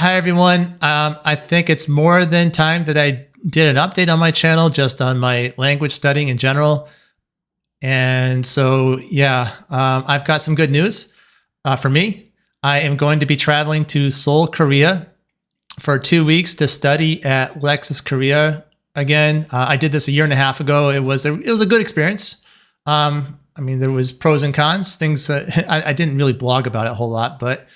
Hi, everyone. I think it's more than time that I did an update on my channel, just on my language studying in general. And so, yeah, I've got some good news for me. I am going to be traveling to Seoul, Korea for 2 weeks to study at Lexus Korea again. I did this a year and a half ago. It was a good experience. I mean, there was pros and cons. Things I didn't really blog about it a whole lot, but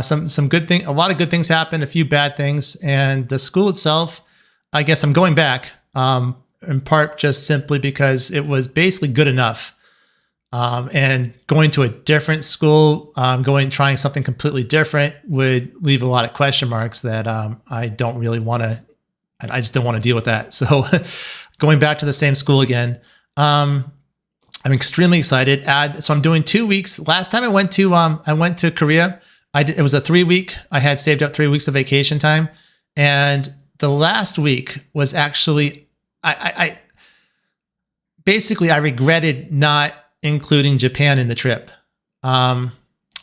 some good thing. A lot of good things happened, a few bad things, and the school itself. I guess I'm going back in part just simply because it was basically good enough. And going to a different school, trying something completely different would leave a lot of question marks that I don't really want to. I just don't want to deal with that. So going back to the same school again. I'm extremely excited. So I'm doing 2 weeks. Last time I went to Korea. It was a 3-week. I had saved up 3 weeks of vacation time, and the last week was actually I regretted not including Japan in the trip. I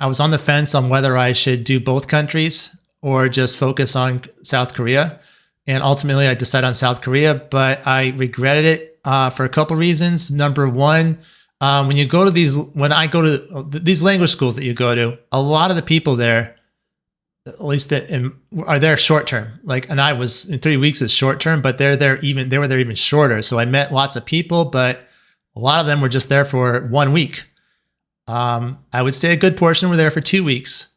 was on the fence on whether I should do both countries or just focus on South Korea. And ultimately I decided on South Korea, but I regretted it for a couple reasons. Number one, when I go to these language schools that you go to, a lot of the people there, at least are there short term. And I was in 3 weeks is short term, but they were there even shorter. So I met lots of people, but a lot of them were just there for 1 week. I would say a good portion were there for 2 weeks.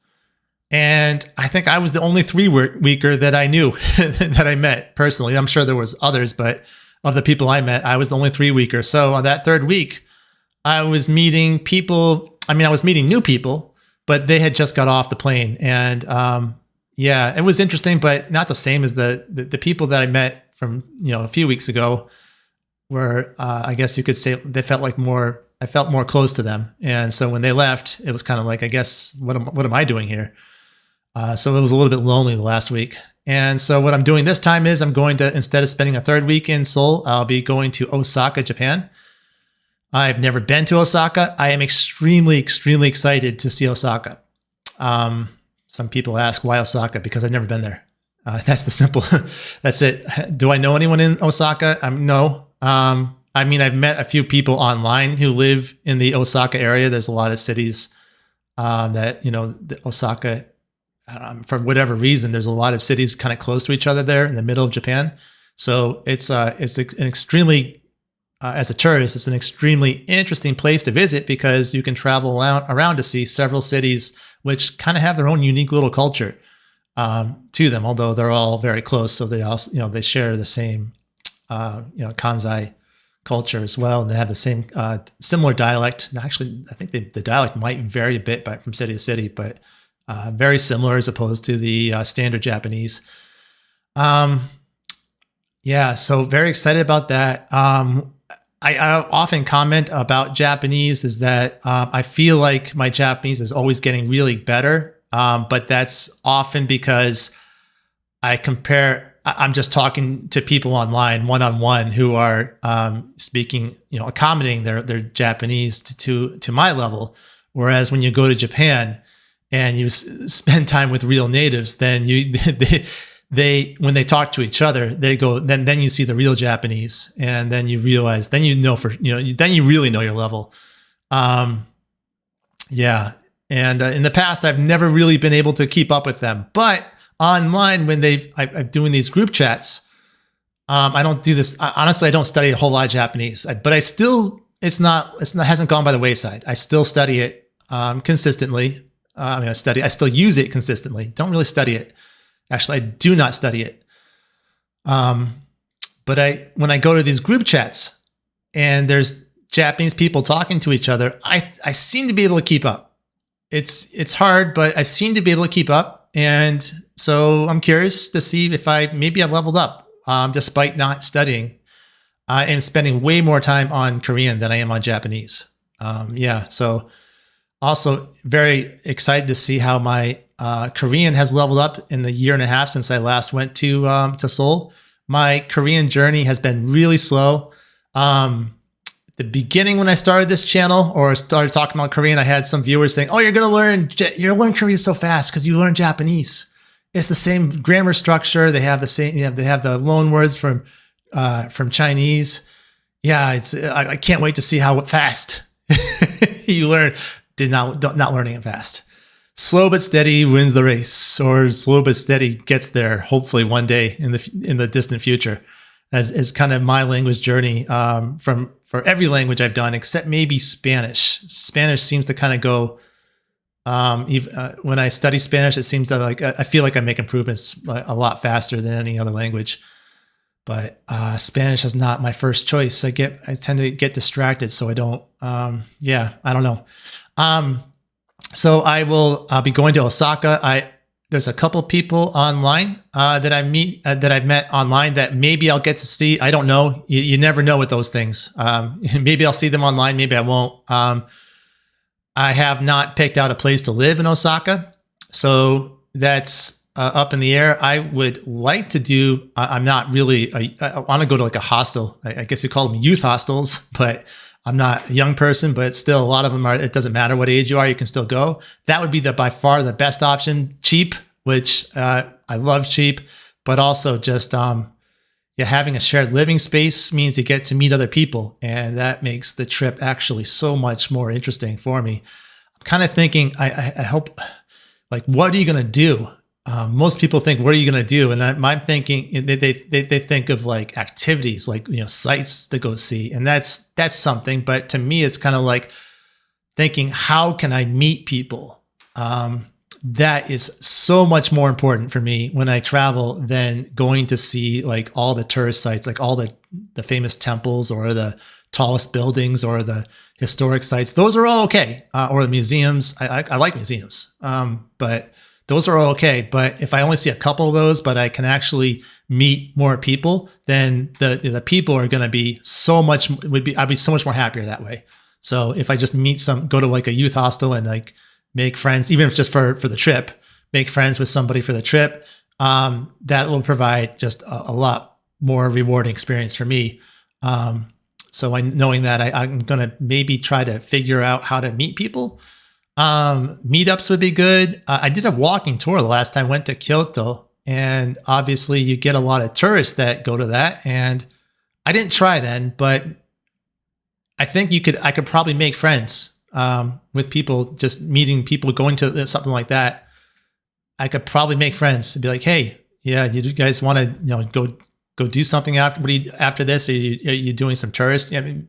And I think I was the only 3-weeker that I knew that I met personally. I'm sure there was others, but of the people I met, I was the only 3-weeker. So on that third week, I was meeting people. I mean, I was meeting new people, but they had just got off the plane. And yeah, it was interesting, but not the same as the people that I met from, a few weeks ago were, I guess you could say they felt like I felt more close to them. And so when they left, it was kind of like, I guess, what am I doing here? So it was a little bit lonely the last week. And so what I'm doing this time is I'm going to, instead of spending a third week in Seoul, I'll be going to Osaka, Japan. I've never been to Osaka. I am extremely, extremely excited to see Osaka. Some people ask why Osaka, because I've never been there. That's that's it. Do I know anyone in Osaka? No. I mean, I've met a few people online who live in the Osaka area. There's a lot of cities that, Osaka, for whatever reason, there's a lot of cities kind of close to each other there in the middle of Japan. So it's an extremely, as a tourist, it's an extremely interesting place to visit because you can travel around to see several cities which kind of have their own unique little culture to them, although they're all very close. So they also, they share the same, Kansai culture as well, and they have the same similar dialect. Actually, I think the dialect might vary a bit from city to city, but very similar as opposed to the standard Japanese. Yeah, so very excited about that. I often comment about Japanese is that I feel like my Japanese is always getting really better, but that's often because I'm just talking to people online one-on-one who are speaking, accommodating their Japanese to my level. Whereas when you go to Japan and you spend time with real natives, then they when they talk to each other, they go, then you see the real Japanese, and then you realize, then you really know your level. Yeah. And in the past, I've never really been able to keep up with them, but online when I'm doing these group chats, I don't do this. Honestly, I don't study a whole lot of Japanese, but I still, it hasn't gone by the wayside. I still study it consistently. I still use it consistently. Don't really study it. Actually, I do not study it. But when I go to these group chats and there's Japanese people talking to each other, I seem to be able to keep up. It's hard, but I seem to be able to keep up. And so I'm curious to see if maybe I leveled up, despite not studying, and spending way more time on Korean than I am on Japanese. Yeah. So also very excited to see how my Korean has leveled up in the year and a half since I last went to Seoul. My Korean journey has been really slow. The beginning when I started this channel or started talking about Korean, I had some viewers saying, "Oh, you're gonna learn Korean so fast because you learn Japanese." It's the same grammar structure. They have the same. They have the loan words from Chinese. Yeah, it's. I can't wait to see how fast you learn. Not learning it fast. Slow but steady wins the race, or slow but steady gets there. Hopefully, one day in the distant future, as kind of my language journey for every language I've done except maybe Spanish. Spanish seems to kind of go. When I study Spanish, it seems that I feel like I make improvements a lot faster than any other language. But Spanish is not my first choice. I tend to get distracted, so I don't. I don't know. So I'll be going to Osaka. There's a couple people online that I've met online that maybe I'll get to see. I don't know. You never know with those things. Maybe I'll see them online. Maybe I won't. I have not picked out a place to live in Osaka, so that's up in the air. I would like to do. I'm not really. I want to go to like a hostel. I guess you call them youth hostels, but I'm not a young person. But still, a lot of them are. It doesn't matter what age you are. You can still go. That would be by far the best option. Cheap, which I love cheap, but also just having a shared living space means you get to meet other people, and that makes the trip actually so much more interesting for me. I'm kind of thinking, I hope, like, what are you going to do? Most people think, what are you going to do? And I'm thinking, they think of like activities, like, sites to go see, and that's something. But to me, it's kind of like thinking, how can I meet people? That is so much more important for me when I travel than going to see like all the tourist sites, like all the famous temples or the tallest buildings or the historic sites. Those are all okay. Or the museums. I like museums, but those are all okay. But if I only see a couple of those, but I can actually meet more people, then the people are going to be I'd be so much more happier that way. So if I just go to like a youth hostel and like make friends, even if just for the trip, make friends with somebody for the trip, that will provide just a lot more rewarding experience for me. So knowing that I'm going to maybe try to figure out how to meet people. Meetups would be good. I did a walking tour the last time I went to Kyoto, and obviously you get a lot of tourists that go to that. And I didn't try then, but I think I could probably make friends with people, just meeting people, going to something like that. I could probably make friends and be like, hey, yeah, you guys want to, go do something after this? Are you doing some tourists? I mean,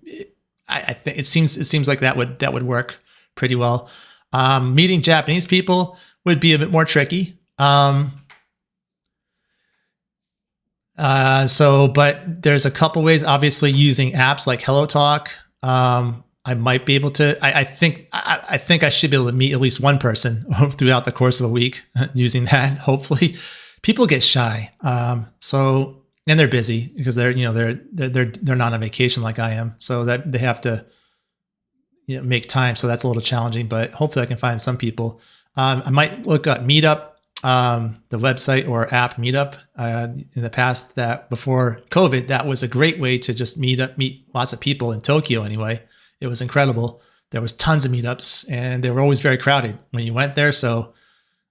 I think it seems like that would work pretty well. Meeting Japanese people would be a bit more tricky. But there's a couple ways, obviously using apps like HelloTalk. I might be able to. I think I should be able to meet at least one person throughout the course of a week using that. Hopefully, people get shy. And they're busy because they're not on vacation like I am, so that they have to make time. So that's a little challenging, but hopefully I can find some people. I might look at Meetup, the website or app Meetup. In the past, that before COVID, that was a great way to just meet lots of people in Tokyo. Anyway, it was incredible. There was tons of meetups, and they were always very crowded when you went there. So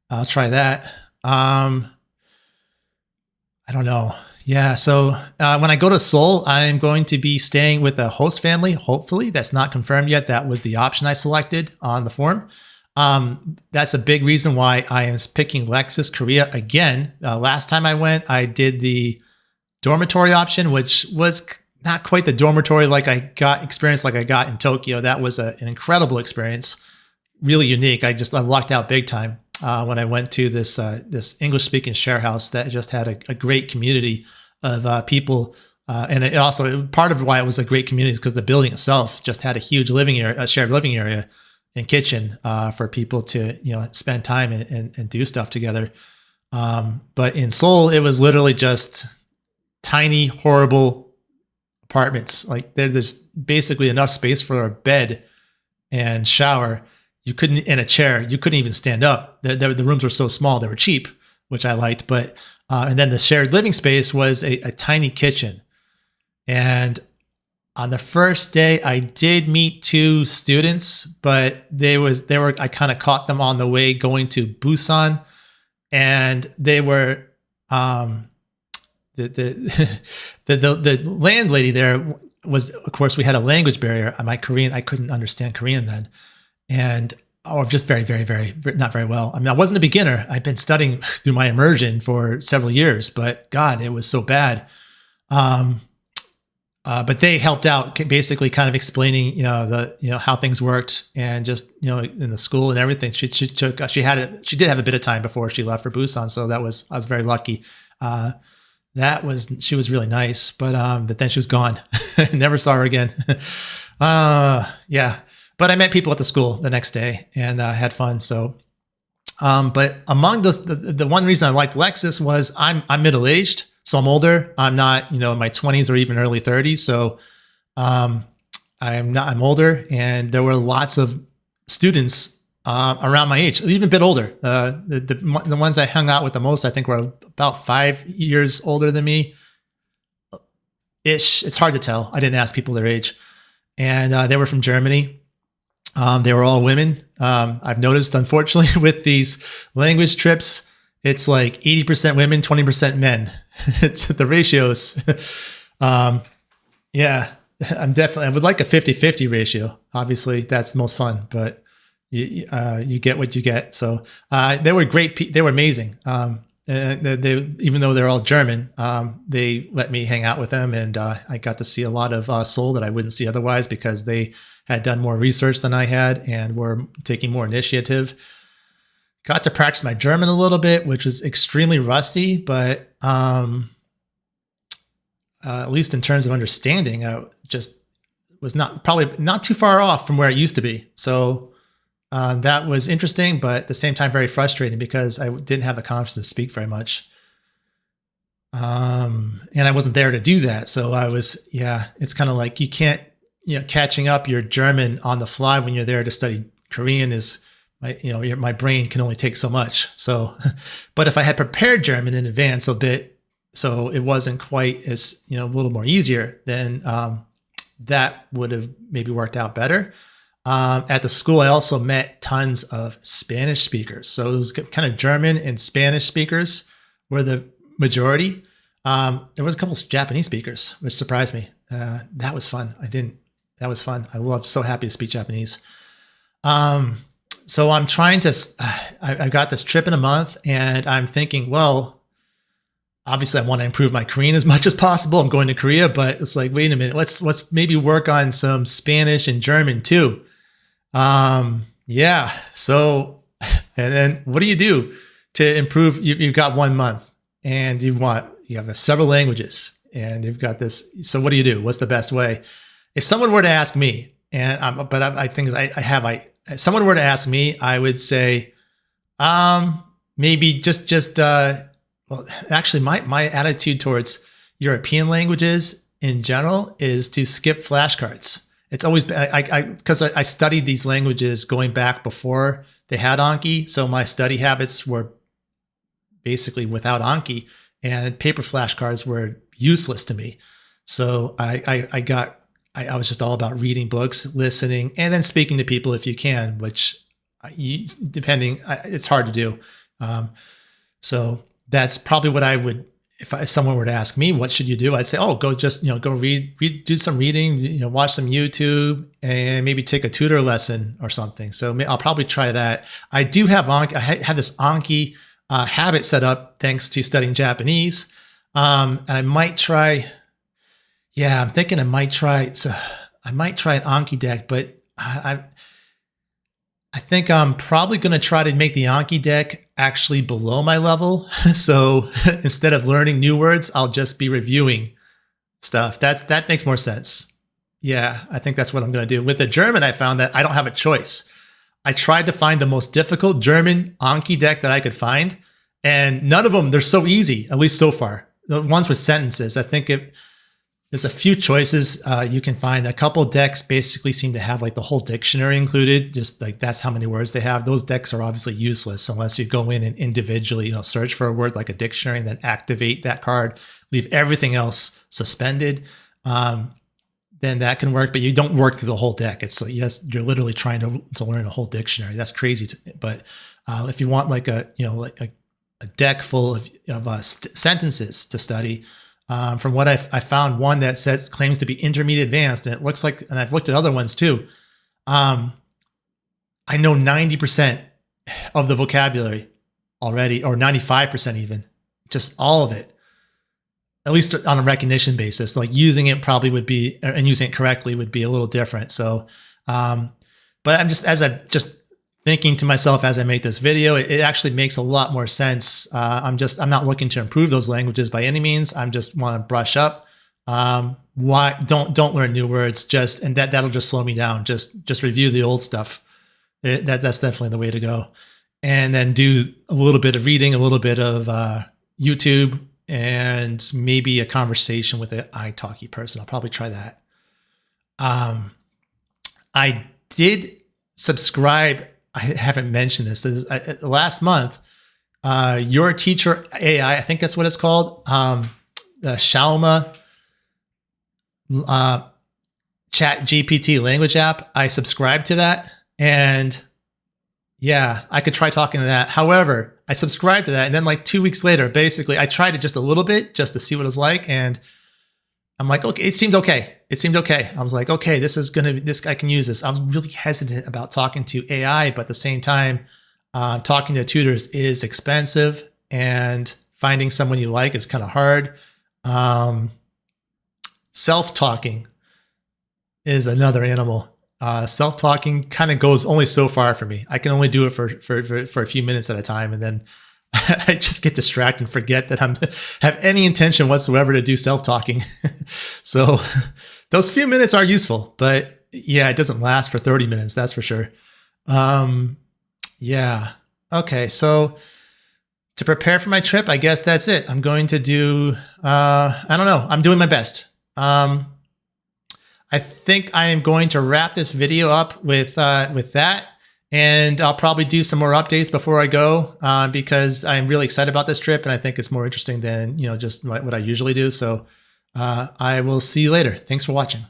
I'll try that. I don't know. Yeah. So when I go to Seoul, I'm going to be staying with a host family. Hopefully, that's not confirmed yet. That was the option I selected on the form. That's a big reason why I am picking Lexus Korea again. Last time I went, I did the dormitory option, which was not quite the dormitory like I got in Tokyo. That was an incredible experience, really unique. I lucked out big time when I went to this English speaking share house that just had a great community of people. And it also, part of why it was a great community is because the building itself just had a huge shared living area and kitchen for people to spend time and do stuff together. But in Seoul, it was literally just tiny, horrible apartments. Like there's basically enough space for a bed and shower. You couldn't, in a chair, you couldn't even stand up. The rooms were so small. They were cheap, which I liked. But and then the shared living space was a tiny kitchen. And on the first day, I did meet two students, but I kind of caught them on the way going to Busan. and they were the the landlady there was, of course, we had a language barrier. My Korean, I couldn't understand Korean then, and just very, very, very, not very well. I mean, I wasn't a beginner. I'd been studying through my immersion for several years, but God, it was so bad. But they helped out, basically kind of explaining, how things worked, and just, in the school and everything. She did have a bit of time before she left for Busan. So I was very lucky. She was really nice, but then she was gone. Never saw her again. Yeah. But I met people at the school the next day and had fun. So, but among the one reason I liked Lexus was I'm middle-aged. So I'm older. I'm not, in my 20s or even early 30s. So I'm older, and there were lots of students around my age, even a bit older. The ones I hung out with the most, I think, were about 5 years older than me. Ish. It's hard to tell. I didn't ask people their age. And they were from Germany. They were all women. I've noticed, unfortunately, with these language trips, it's like 80% women, 20% men. It's the ratios. Yeah, I would like a 50-50 ratio. Obviously, that's the most fun, but you get what you get. So they were great. They were amazing. They, even though they're all German, they let me hang out with them, and I got to see a lot of Seoul that I wouldn't see otherwise, because they had done more research than I had and were taking more initiative. Got to practice my German a little bit, which was extremely rusty, but at least in terms of understanding, I just was probably not too far off from where it used to be. So that was interesting, but at the same time, very frustrating, because I didn't have the confidence to speak very much. And I wasn't there to do that. So it's kind of like you can't, catching up your German on the fly when you're there to study Korean is, my brain can only take so much. So, but if I had prepared German in advance a bit, so it wasn't quite as, a little more easier, then that would have maybe worked out better. At the school, I also met tons of Spanish speakers. So it was kind of German and Spanish speakers were the majority. There was a couple of Japanese speakers, which surprised me. That was fun. That was fun. I so happy to speak Japanese. So I'm trying to, I got this trip in a month, and I'm thinking, well, obviously I want to improve my Korean as much as possible. I'm going to Korea, but it's like, wait a minute, let's maybe work on some Spanish and German too. Yeah. So, and then what do you do to improve? You've got 1 month, and you have several languages, and you've got this. So what do you do? What's the best way? If someone were to ask me, if someone were to ask me, I would say, maybe well, actually my attitude towards European languages in general is to skip flashcards. It's always, because I studied these languages going back before they had Anki. So my study habits were basically without Anki, and paper flashcards were useless to me. So I was just all about reading books, listening, and then speaking to people if you can, which it's hard to do. So that's probably what I would, if someone were to ask me, what should you do? I'd say, go read, do some reading, watch some YouTube, and maybe take a tutor lesson or something. So I'll probably try that. I do have Anki. I have this Anki habit set up thanks to studying Japanese. And I might try. Yeah, I'm thinking I might try an Anki deck, but I think I'm probably going to try to make the Anki deck actually below my level. So instead of learning new words, I'll just be reviewing stuff. That makes more sense. Yeah, I think that's what I'm going to do. With the German, I found that I don't have a choice. I tried to find the most difficult German Anki deck that I could find, and none of them, they're so easy, at least so far. The ones with sentences, I think there's a few choices you can find. A couple decks basically seem to have like the whole dictionary included, just like that's how many words they have. Those decks are obviously useless unless you go in and individually, search for a word like a dictionary and then activate that card, leave everything else suspended. Then that can work, but you don't work through the whole deck. It's like, yes, you're literally trying to learn a whole dictionary. That's crazy. But if you want like a a deck full of sentences to study. From what I found, one that claims to be intermediate advanced, and it looks like, and I've looked at other ones too. I know 90% of the vocabulary already, or 95% even, just all of it, at least on a recognition basis. Like using it probably would be, and using it correctly would be a little different. So, but I'm just thinking to myself as I make this video, it actually makes a lot more sense. I'm not looking to improve those languages by any means. I'm just want to brush up. Why don't learn new words, and that'll just slow me down. Just review the old stuff. That's definitely the way to go. And then do a little bit of reading, a little bit of YouTube, and maybe a conversation with an italki person. I'll probably try that. I did subscribe. I haven't mentioned this. Last month, Your Teacher AI, I think that's what it's called, the Xiaoma Chat GPT language app. I subscribed to that, and yeah, I could try talking to that. However, I subscribed to that, and then like 2 weeks later, basically, I tried it just a little bit just to see what it was like, and I'm like, okay, it seemed okay. I was like, okay, this I can use this. I was really hesitant about talking to AI, but at the same time, talking to tutors is expensive, and finding someone you like is kind of hard. Self-talking is another animal. Self-talking kind of goes only so far for me. I can only do it for a few minutes at a time, and then I just get distracted and forget that have any intention whatsoever to do self-talking. So those few minutes are useful, but yeah, it doesn't last for 30 minutes. That's for sure. Yeah. Okay. So to prepare for my trip, I guess that's it. I'm going to do, I don't know. I'm doing my best. I think I am going to wrap this video up with that. And I'll probably do some more updates before I go, because I'm really excited about this trip, and I think it's more interesting than just what I usually do. So I will see you later. Thanks for watching.